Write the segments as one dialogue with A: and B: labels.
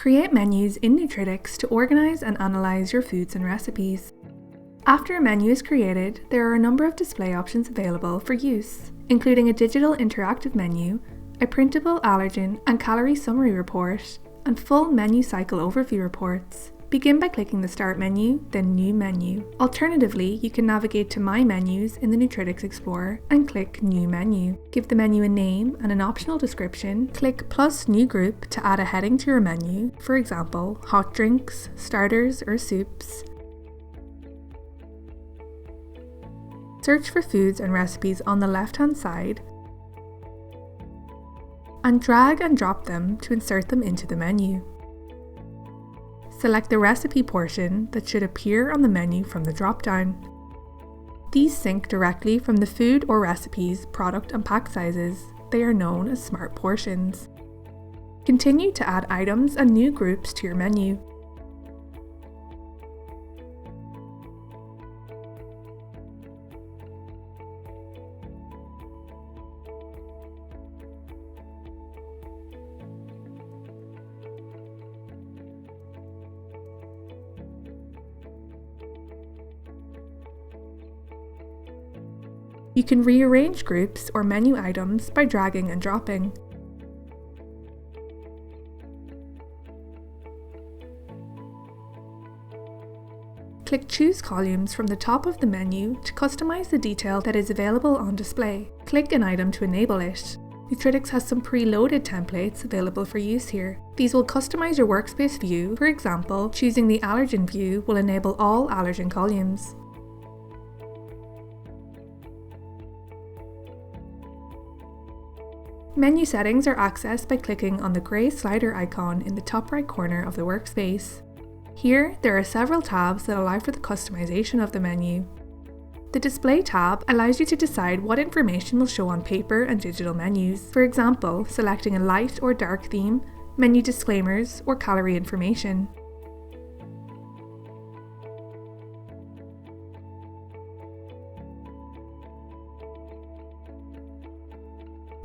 A: Create menus in Nutritics to organize and analyze your foods and recipes. After a menu is created, there are a number of display options available for use, including a digital interactive menu, a printable allergen and calorie summary report, and full menu cycle overview reports. Begin by clicking the Start menu, then New Menu. Alternatively, you can navigate to My Menus in the Nutritics Explorer and click New Menu. Give the menu a name and an optional description. Click plus New Group to add a heading to your menu, for example, hot drinks, starters, or soups. Search for foods and recipes on the left-hand side and drag and drop them to insert them into the menu. Select the recipe portion that should appear on the menu from the drop-down. These sync directly from the food or recipe's product and pack sizes. They are known as smart portions. Continue to add items and new groups to your menu. You can rearrange groups or menu items by dragging and dropping. Click Choose Columns from the top of the menu to customize the detail that is available on display. Click an item to enable it. Nutritics has some preloaded templates available for use here. These will customize your workspace view. For example, choosing the allergen view will enable all allergen columns. Menu settings are accessed by clicking on the grey slider icon in the top right corner of the workspace. Here, there are several tabs that allow for the customization of the menu. The Display tab allows you to decide what information will show on paper and digital menus. For example, selecting a light or dark theme, menu disclaimers, or calorie information.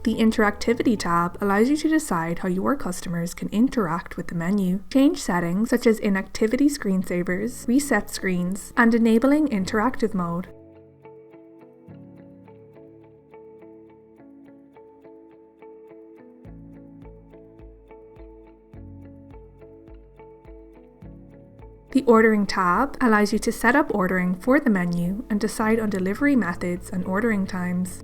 A: The Interactivity tab allows you to decide how your customers can interact with the menu. Change settings such as inactivity screensavers, reset screens, and enabling interactive mode. The Ordering tab allows you to set up ordering for the menu and decide on delivery methods and ordering times.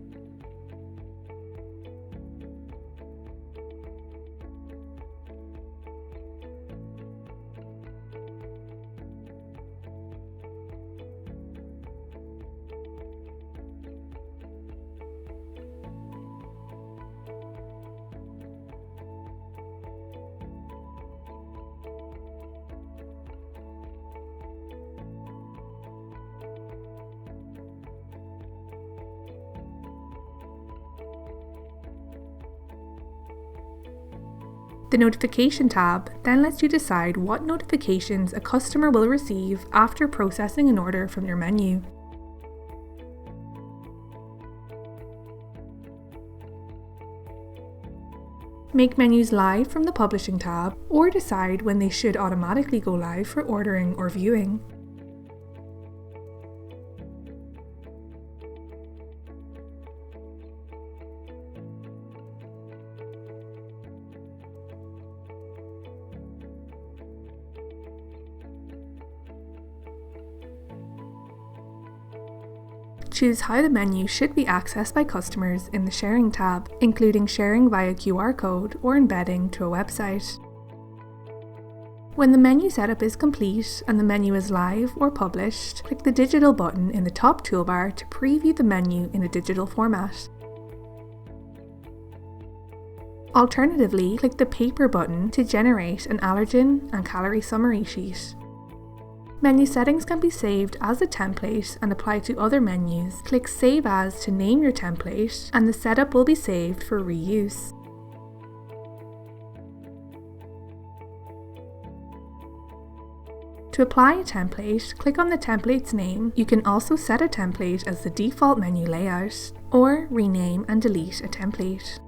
A: The Notification tab then lets you decide what notifications a customer will receive after processing an order from your menu. Make menus live from the Publishing tab, or decide when they should automatically go live for ordering or viewing. Choose how the menu should be accessed by customers in the Sharing tab, including sharing via QR code or embedding to a website. When the menu setup is complete and the menu is live or published, click the digital button in the top toolbar to preview the menu in a digital format. Alternatively, click the paper button to generate an allergen and calorie summary sheet. Menu settings can be saved as a template and applied to other menus. Click Save As to name your template, and the setup will be saved for reuse. To apply a template, click on the template's name. You can also set a template as the default menu layout, or rename and delete a template.